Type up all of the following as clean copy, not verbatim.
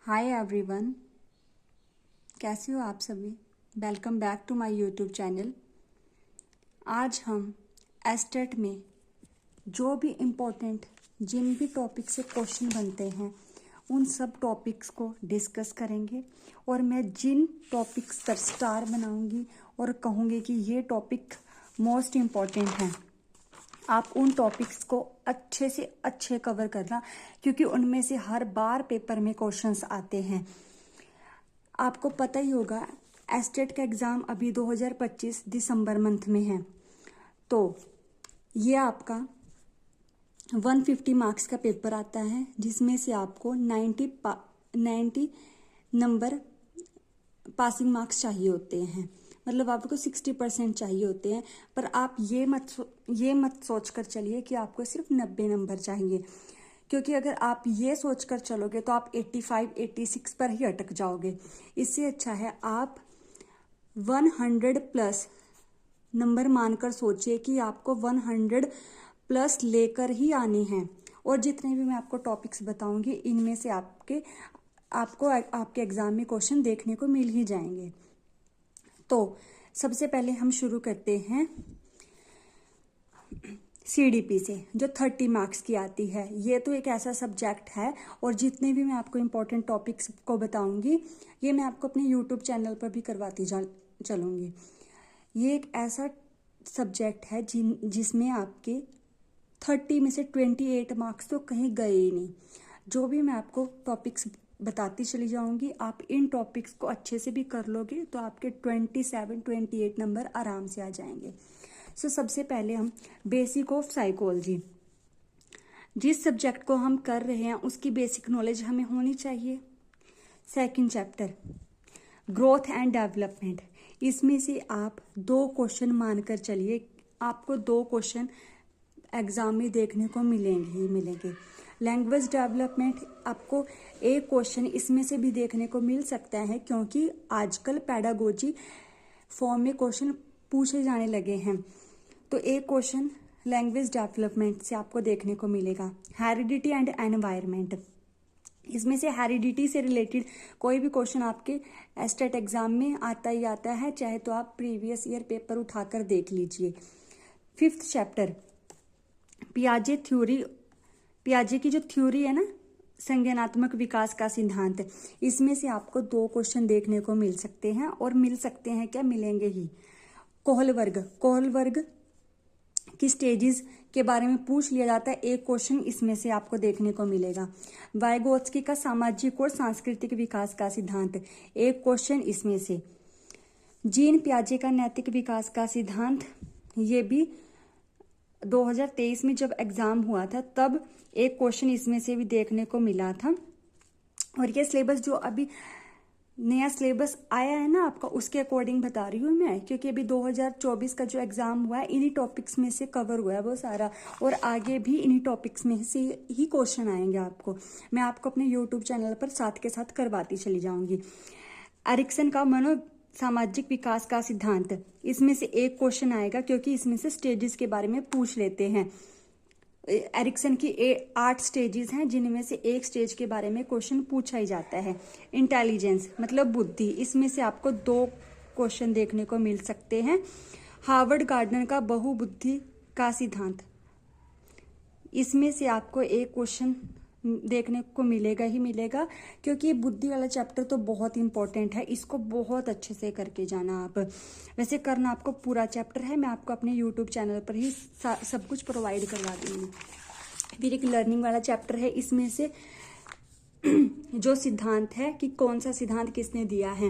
Hi everyone, कैसे हो आप सभी। Welcome back to my YouTube channel. आज हम एस्टेट में जो भी इम्पोर्टेंट जिन भी टॉपिक से क्वेश्चन बनते हैं उन सब टॉपिक्स को डिस्कस करेंगे और मैं जिन टॉपिक्स पर स्टार बनाऊंगी और कहूँगी कि ये टॉपिक मोस्ट इम्पॉर्टेंट हैं, आप उन टॉपिक्स को अच्छे से अच्छे कवर करना, क्योंकि उनमें से हर बार पेपर में क्वेश्चंस आते हैं। आपको पता ही होगा एस्टेट का एग्ज़ाम अभी 2025 दिसंबर मंथ में है, तो ये आपका 150 मार्क्स का पेपर आता है, जिसमें से आपको 90 नंबर पासिंग मार्क्स चाहिए होते हैं। मतलब आपको 60% चाहिए होते हैं, पर आप ये मत सोच कर चलिए कि आपको सिर्फ 90 नंबर चाहिए, क्योंकि अगर आप ये सोच कर चलोगे तो आप 85-86 पर ही अटक जाओगे। इससे अच्छा है आप 100 प्लस नंबर मानकर सोचिए कि आपको 100 प्लस लेकर ही आनी है। और जितने भी मैं आपको टॉपिक्स बताऊंगी इनमें से आपको आपके एग्जाम में क्वेश्चन देखने को मिल ही जाएंगे। तो सबसे पहले हम शुरू करते हैं सीडीपी से, जो 30 मार्क्स की आती है। ये तो एक ऐसा सब्जेक्ट है, और जितने भी मैं आपको इम्पोर्टेंट टॉपिक्स को बताऊंगी ये मैं आपको अपने यूट्यूब चैनल पर भी करवाती चलूँगी। ये एक ऐसा सब्जेक्ट है जिसमें आपके 30 में से 28 मार्क्स तो कहीं गए ही नहीं। जो भी मैं आपको टॉपिक्स बताती चली जाऊंगी, आप इन टॉपिक्स को अच्छे से भी कर लोगे तो आपके 27-28 नंबर आराम से आ जाएंगे। सबसे पहले हम बेसिक ऑफ साइकोलॉजी, जिस सब्जेक्ट को हम कर रहे हैं उसकी बेसिक नॉलेज हमें होनी चाहिए। Second chapter growth and development, इसमें से आप 2 क्वेश्चन मानकर चलिए, आपको 2 क्वेश्चन एग्जाम में देखने को मिलेंगे ही मिलेंगे। लैंग्वेज डेवलपमेंट, आपको एक क्वेश्चन इसमें से भी देखने को मिल सकता है, क्योंकि आजकल पेडागोजी फॉर्म में क्वेश्चन पूछे जाने लगे हैं। तो एक क्वेश्चन लैंग्वेज डेवलपमेंट से आपको देखने को मिलेगा। हेरिडिटी एंड एनवायरनमेंट, इसमें से हेरिडिटी से रिलेटेड कोई भी क्वेश्चन आपके एस्टेट एग्जाम में आता ही आता है, चाहे तो आप प्रीवियस ईयर पेपर उठाकर देख लीजिए। 5th चैप्टर पियाजे की जो थ्योरी है ना, संज्ञानात्मक विकास का सिद्धांत, इसमें से आपको 2 क्वेश्चन देखने को मिल सकते हैं, और मिल सकते हैं क्या, मिलेंगे ही। कोहल वर्ग की स्टेजेस के बारे में पूछ लिया जाता है, एक क्वेश्चन इसमें से आपको देखने को मिलेगा। वाइगोत्स्की का सामाजिक और सांस्कृतिक विकास का सिद्धांत, एक क्वेश्चन इसमें से। जीन पियाजे का नैतिक विकास का सिद्धांत, ये भी 2023 में जब एग्जाम हुआ था तब एक क्वेश्चन इसमें से भी देखने को मिला था। और ये सिलेबस जो अभी नया सिलेबस आया है ना आपका, उसके अकॉर्डिंग बता रही हूँ मैं, क्योंकि अभी 2024 का जो एग्जाम हुआ है इन्हीं टॉपिक्स में से कवर हुआ है वो सारा, और आगे भी इन्हीं टॉपिक्स में से ही क्वेश्चन आएंगे आपको। मैं आपको अपने यूट्यूब चैनल पर साथ के साथ करवाती चली जाऊंगी। एरिक्सन का सामाजिक विकास का सिद्धांत, इसमें से एक क्वेश्चन आएगा, क्योंकि इसमें से स्टेजेस के बारे में पूछ लेते हैं। एरिक्सन की 8 स्टेजेस हैं, जिनमें से एक स्टेज के बारे में क्वेश्चन पूछा ही जाता है। इंटेलिजेंस मतलब बुद्धि, इसमें से आपको 2 क्वेश्चन देखने को मिल सकते हैं। हार्वर्ड गार्डनर का बहुबुद्धि का सिद्धांत, इसमें से आपको एक क्वेश्चन देखने को मिलेगा ही मिलेगा, क्योंकि ये बुद्धि वाला चैप्टर तो बहुत इंपॉर्टेंट है, इसको बहुत अच्छे से करके जाना आप। वैसे करना आपको पूरा चैप्टर है, मैं आपको अपने यूट्यूब चैनल पर ही सब कुछ प्रोवाइड करवा दूंगी। फिर एक लर्निंग वाला चैप्टर है, इसमें से जो सिद्धांत है कि कौन सा सिद्धांत किसने दिया है,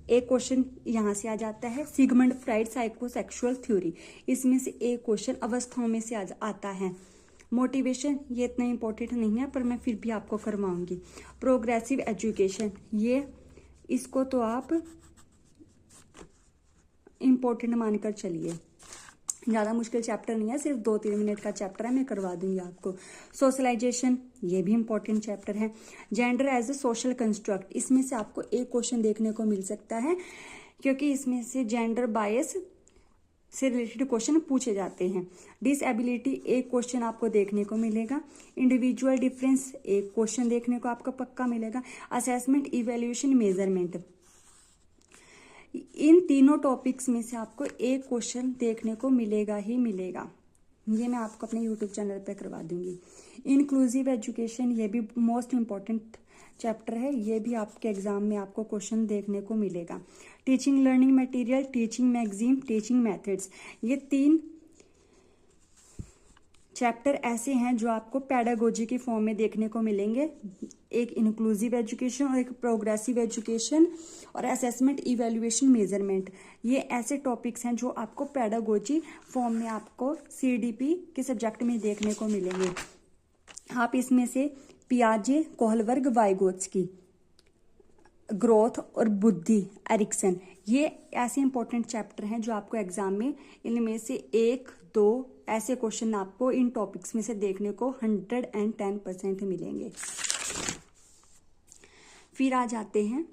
एक क्वेश्चन यहाँ से आ जाता है। सिगमंड फ्राइड साइकोसेक्सुअल थ्योरी, इसमें से एक क्वेश्चन अवस्थाओं में से आता है। मोटिवेशन, ये इतना इम्पोर्टेंट नहीं है, पर मैं फिर भी आपको करवाऊंगी। प्रोग्रेसिव एजुकेशन, ये इसको तो आप इम्पोर्टेंट मानकर चलिए, ज़्यादा मुश्किल चैप्टर नहीं है, सिर्फ 2-3 मिनट का चैप्टर है, मैं करवा दूंगी आपको। सोशलाइजेशन, ये भी इम्पोर्टेंट चैप्टर है। Gender as a social construct, इसमें से आपको एक क्वेश्चन देखने को मिल सकता है, क्योंकि इसमें से जेंडर बायस से रिलेटेड क्वेश्चन पूछे जाते हैं। डिसएबिलिटी एक क्वेश्चन आपको देखने को मिलेगा। इंडिविजुअल डिफरेंस एक क्वेश्चन देखने को आपको पक्का मिलेगा। असेसमेंट, इवैल्यूएशन, मेजरमेंट, इन तीनों टॉपिक्स में से आपको एक क्वेश्चन देखने को मिलेगा ही मिलेगा। ये मैं आपको अपने यूट्यूब चैनल पे करवा दूंगी। इंक्लूसिव एजुकेशन, ये भी मोस्ट इम्पॉर्टेंट चैप्टर है, ये भी आपके एग्जाम में आपको क्वेश्चन देखने को मिलेगा। Teaching learning material, teaching magazine, teaching methods, ये 3 चैप्टर ऐसे हैं जो आपको पेडागोजी की फॉर्म में देखने को मिलेंगे। एक इंक्लूसिव एजुकेशन और एक प्रोग्रेसिव एजुकेशन और असेसमेंट, इवैल्यूएशन, मेजरमेंट, ये ऐसे टॉपिक्स हैं जो आपको पेडागोजी फॉर्म में आपको सीडीपी के सब्जेक्ट में देखने को मिलेंगे। आप इसमें से पियाजे, कोहलबर्ग, वाइगोत्स्की, ग्रोथ और बुद्धि, एरिक्सन, ये ऐसे इंपॉर्टेंट चैप्टर हैं जो आपको एग्जाम में इनमें से 1-2 ऐसे क्वेश्चन आपको इन टॉपिक्स में से देखने को 110% मिलेंगे। फिर आ जाते हैं,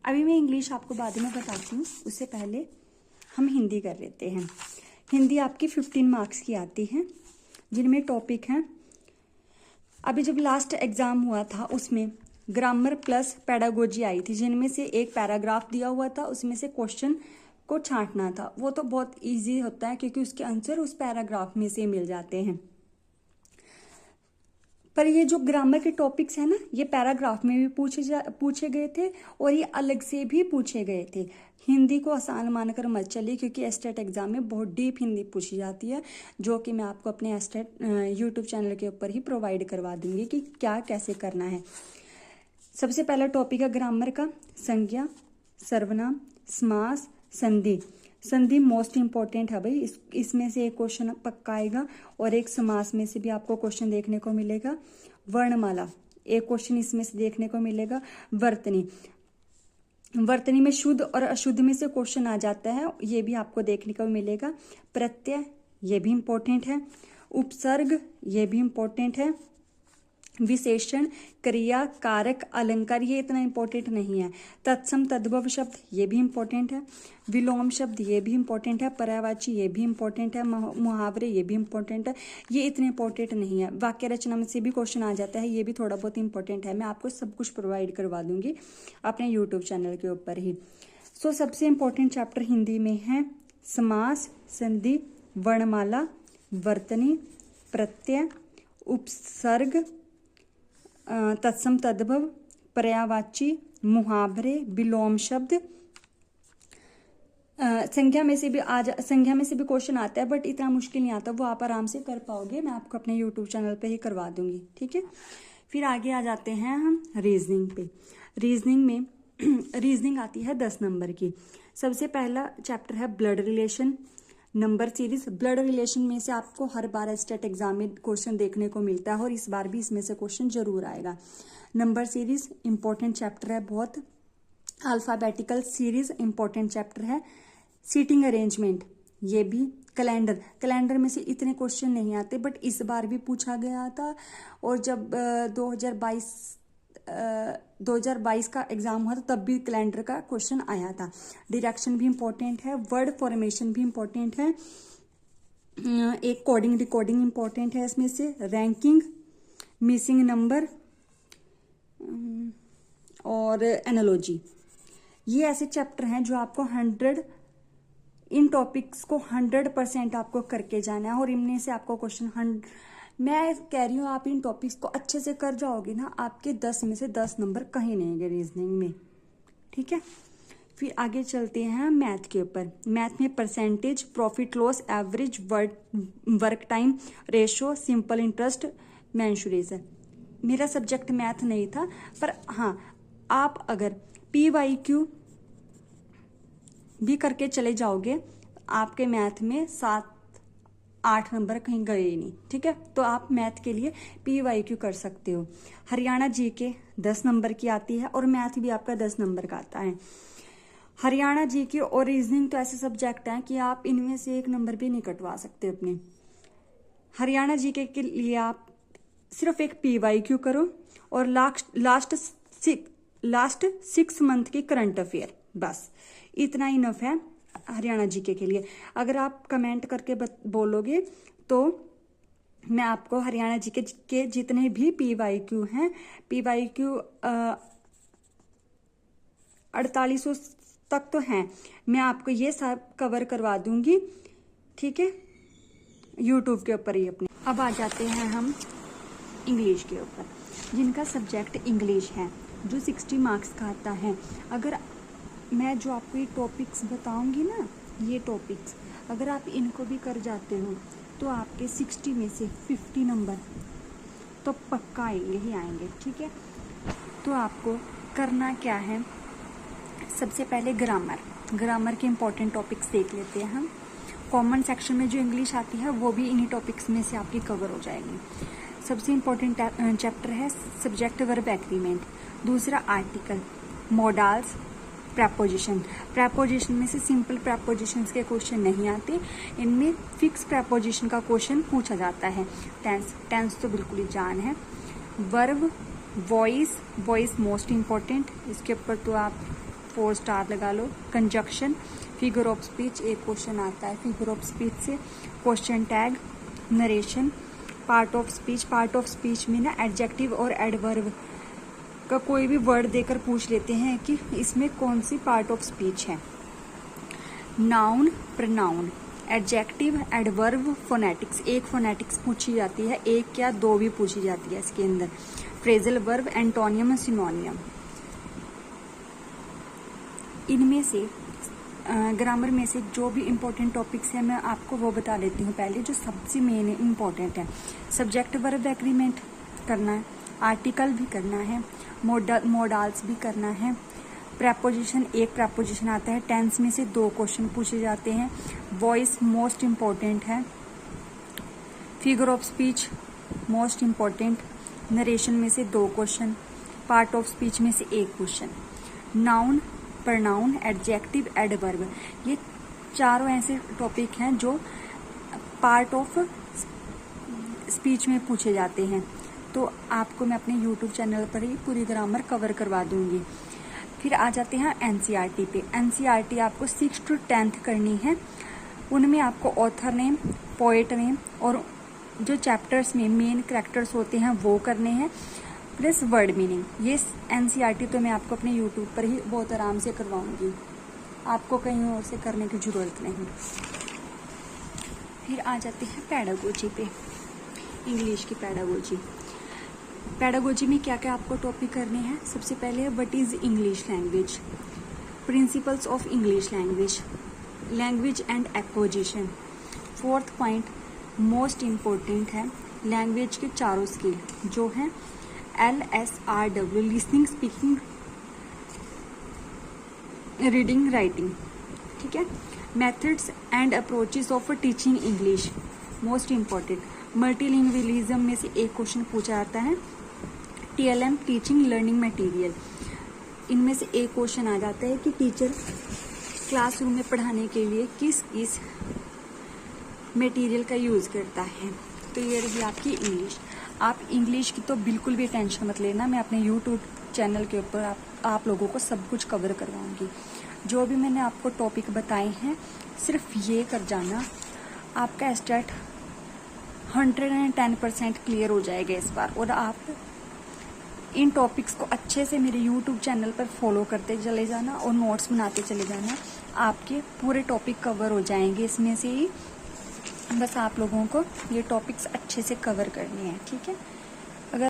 अभी मैं इंग्लिश आपको बाद में बताती हूँ, उससे पहले हम हिंदी कर लेते हैं। हिंदी आपकी 15 मार्क्स की आती है, जिनमें टॉपिक हैं, अभी जब लास्ट एग्जाम हुआ था उसमें ग्रामर प्लस पेडागोजी आई थी, जिनमें से एक पैराग्राफ दिया हुआ था, उसमें से क्वेश्चन को छांटना था। वो तो बहुत इजी होता है क्योंकि उसके आंसर उस पैराग्राफ में से मिल जाते हैं। पर ये जो ग्रामर के टॉपिक्स हैं ना, ये पैराग्राफ में भी पूछे गए थे और ये अलग से भी पूछे गए थे। हिंदी को आसान मानकर मत चलिए क्योंकि एस्टेट एग्जाम में बहुत डीप हिंदी पूछी जाती है, जो कि मैं आपको अपने एस्टेट यूट्यूब चैनल के ऊपर ही प्रोवाइड करवा दूंगी कि क्या कैसे करना है। सबसे पहला टॉपिक है ग्रामर का, संज्ञा, सर्वनाम, समास, संधि। संधि मोस्ट इंपॉर्टेंट है भाई, इसमें से एक क्वेश्चन पक्का आएगा और एक समास में से भी आपको क्वेश्चन देखने को मिलेगा। वर्णमाला, एक क्वेश्चन इसमें से देखने को मिलेगा। वर्तनी, वर्तनी में शुद्ध और अशुद्ध में से क्वेश्चन आ जाता है, ये भी आपको देखने को मिलेगा। प्रत्यय, ये भी इंपॉर्टेंट है। उपसर्ग, ये भी इंपॉर्टेंट है। विशेषण, क्रिया, कारक, अलंकार, ये इतना इंपॉर्टेंट नहीं है। तत्सम तद्भव शब्द, ये भी इंपॉर्टेंट है। विलोम शब्द, ये भी इंपॉर्टेंट है। पर्यायवाची, ये भी इंपॉर्टेंट है। मुहावरे, ये भी इंपॉर्टेंट है। ये इतने इंपॉर्टेंट नहीं है। वाक्य रचना में से भी क्वेश्चन आ जाता है, ये भी थोड़ा बहुत इंपॉर्टेंट है। मैं आपको सब कुछ प्रोवाइड करवा दूंगी अपने यूट्यूब चैनल के ऊपर ही। सो सबसे इंपॉर्टेंट चैप्टर हिंदी में है समास, संधि, वर्णमाला, वर्तनी, प्रत्यय, उपसर्ग, तत्सम तद्भव, पर्यायवाची, मुहावरे, विलोम शब्द। संख्या में से भी क्वेश्चन आता है बट इतना मुश्किल नहीं आता, वो आप आराम से कर पाओगे, मैं आपको अपने यूट्यूब चैनल पे ही करवा दूंगी, ठीक है। फिर आगे आ जाते हैं हम रीजनिंग पे। रीजनिंग में रीजनिंग आती है 10 नंबर की। सबसे पहला चैप्टर है blood relation, number series. Blood relation में से आपको हर बार स्टेट एग्जाम में क्वेश्चन देखने को मिलता है और इस बार भी इसमें से क्वेश्चन जरूर आएगा। नंबर सीरीज इंपॉर्टेंट चैप्टर है बहुत। अल्फाबेटिकल सीरीज इंपॉर्टेंट चैप्टर है। सीटिंग अरेंजमेंट, ये भी। कैलेंडर में से इतने क्वेश्चन नहीं आते बट इस बार भी पूछा गया था, और जब 2022 का एग्जाम हुआ था तब भी कैलेंडर का क्वेश्चन आया था। डायरेक्शन भी इंपॉर्टेंट है। वर्ड फॉर्मेशन भी इंपॉर्टेंट है। एक कोडिंग रिकॉर्डिंग इंपॉर्टेंट है इसमें से। रैंकिंग, मिसिंग नंबर और एनालॉजी, ये ऐसे चैप्टर हैं जो आपको इन टॉपिक्स को 100% आपको करके जाना है और इनमें से आपको क्वेश्चन मैं कह रही हूँ आप इन टॉपिक्स को अच्छे से कर जाओगे ना, आपके 10 में से 10 नंबर कहीं नहीं गए रीजनिंग में, ठीक है। फिर आगे चलते हैं मैथ के ऊपर। मैथ में percentage, profit loss, average, work time, ratio, simple interest, mensuration. मेरा सब्जेक्ट मैथ नहीं था, पर हाँ आप अगर PYQ भी करके चले जाओगे आपके मैथ में 7-8 नंबर कहीं गए ही नहीं, ठीक है। तो आप मैथ के लिए PYQ कर सकते हो। हरियाणा GK 10 नंबर की आती है और मैथ भी आपका 10 नंबर का आता है। हरियाणा GK और रीजनिंग तो ऐसे सब्जेक्ट हैं कि आप इनमें से 1 नंबर भी नहीं कटवा सकते अपने। हरियाणा GK के लिए आप सिर्फ एक PYQ करो और लास्ट 6 मंथ की करंट अफेयर, बस इतना इनफ है हरियाणा जीके के लिए। अगर आप कमेंट करके बोलोगे तो मैं आपको हरियाणा जीके के जितने भी PYQ हैं, PYQ 4800 तक तो हैं, मैं आपको ये सब कवर करवा दूंगी, ठीक है, यूट्यूब के ऊपर ही अपने। अब आ जाते हैं हम इंग्लिश के ऊपर। जिनका सब्जेक्ट इंग्लिश है, जो 60 मार्क्स का आता है, अगर मैं जो आपको ये टॉपिक्स बताऊंगी ना, ये टॉपिक्स अगर आप इनको भी कर जाते हो तो आपके 60 में से 50 नंबर तो पक्का आएंगे ही आएंगे, ठीक है। तो आपको करना क्या है, सबसे पहले ग्रामर के इम्पोर्टेंट टॉपिक्स देख लेते हैं हम। कॉमन सेक्शन में जो इंग्लिश आती है वो भी इन्हीं टॉपिक्स में से आपकी कवर हो जाएगी। सबसे इम्पोर्टेंट चैप्टर है सब्जेक्ट वर्ब एग्रीमेंट। दूसरा आर्टिकल, मोडाल्स, प्रेपोजिशन में से सिंपल प्रेपोजिशंस के क्वेश्चन नहीं आते, इनमें फिक्स प्रेपोजिशन का क्वेश्चन पूछा जाता है। टेंस तो बिल्कुल ही जान है। वर्ब, वॉइस मोस्ट इम्पॉर्टेंट, इसके ऊपर तो आप 4 स्टार लगा लो। कंजक्शन, फिगर ऑफ स्पीच, एक क्वेश्चन आता है फिगर ऑफ स्पीच से। Question tag, narration, part of speech में ना एडजेक्टिव और एडवर्ब का कोई भी वर्ड देकर पूछ लेते हैं कि इसमें कौन सी पार्ट ऑफ स्पीच है। Noun, pronoun, adjective, adverb, phonetics, एक फोनेटिक्स पूछी जाती है, एक या 2 भी पूछी जाती है इसके अंदर। Phrasal verb, antonym, सिनोनियम। इनमें से ग्रामर में से जो भी इम्पोर्टेंट टॉपिक्स हैं मैं आपको वो बता देती हूँ पहले, जो सबसे मेन इम्पोर्टेंट है। सब्जेक्ट वर्ब एग्रीमेंट करना है, आर्टिकल भी करना है, मोडाल्स भी करना है। प्रेपोजिशन, एक प्रेपोजिशन आता है, टेंस में से 2 क्वेश्चन पूछे जाते हैं। वॉइस मोस्ट इम्पोर्टेंट है। Figure of speech most important, narration में से 2 क्वेश्चन, पार्ट ऑफ स्पीच में से 1 question. Noun, pronoun, adjective, adverb, ये चारों ऐसे टॉपिक हैं जो पार्ट ऑफ स्पीच में पूछे जाते हैं। तो आपको मैं अपने YouTube चैनल पर ही पूरी ग्रामर कवर करवा दूंगी। फिर आ जाते हैं NCERT पे। NCERT आपको 6 to 10th करनी है। उनमें आपको ऑथर नेम, पोएट नेम और जो चैप्टर्स में मेन कैरेक्टर्स होते हैं वो करने हैं, प्लस वर्ड मीनिंग। ये NCERT तो मैं आपको अपने YouTube पर ही बहुत आराम से करवाऊंगी, आपको कहीं और से करने की ज़रूरत नहीं। फिर आ जाते हैं पैडागोजी पे, इंग्लिश की पैडागोजी में क्या क्या आपको टॉपिक करने हैं। सबसे पहले what is English language, principles of English language, language and acquisition. 4th point most important है, लैंग्वेज के चारों स्किल जो हैं LSRW, listening, speaking, reading, writing, ठीक है। Methods and approaches of teaching English most important. Multilingualism में से एक क्वेश्चन पूछा जाता है। TLM, टीचिंग लर्निंग मटेरियल, इनमें से एक क्वेश्चन आ जाता है कि टीचर क्लासरूम में पढ़ाने के लिए किस मटेरियल का यूज़ करता है। तो ये रही आपकी इंग्लिश। आप इंग्लिश की तो बिल्कुल भी टेंशन मत लेना, मैं अपने YouTube चैनल के ऊपर आप लोगों को सब कुछ कवर करवाऊंगी। जो भी मैंने आपको टॉपिक बताए हैं सिर्फ ये कर जाना, आपका स्टेट 110% क्लियर हो जाएगा इस बार। और आप इन टॉपिक्स को अच्छे से मेरे YouTube चैनल पर फॉलो करते चले जाना और नोट्स बनाते चले जाना, आपके पूरे टॉपिक कवर हो जाएंगे इसमें से ही। बस आप लोगों को ये टॉपिक्स अच्छे से कवर करने हैं, ठीक है।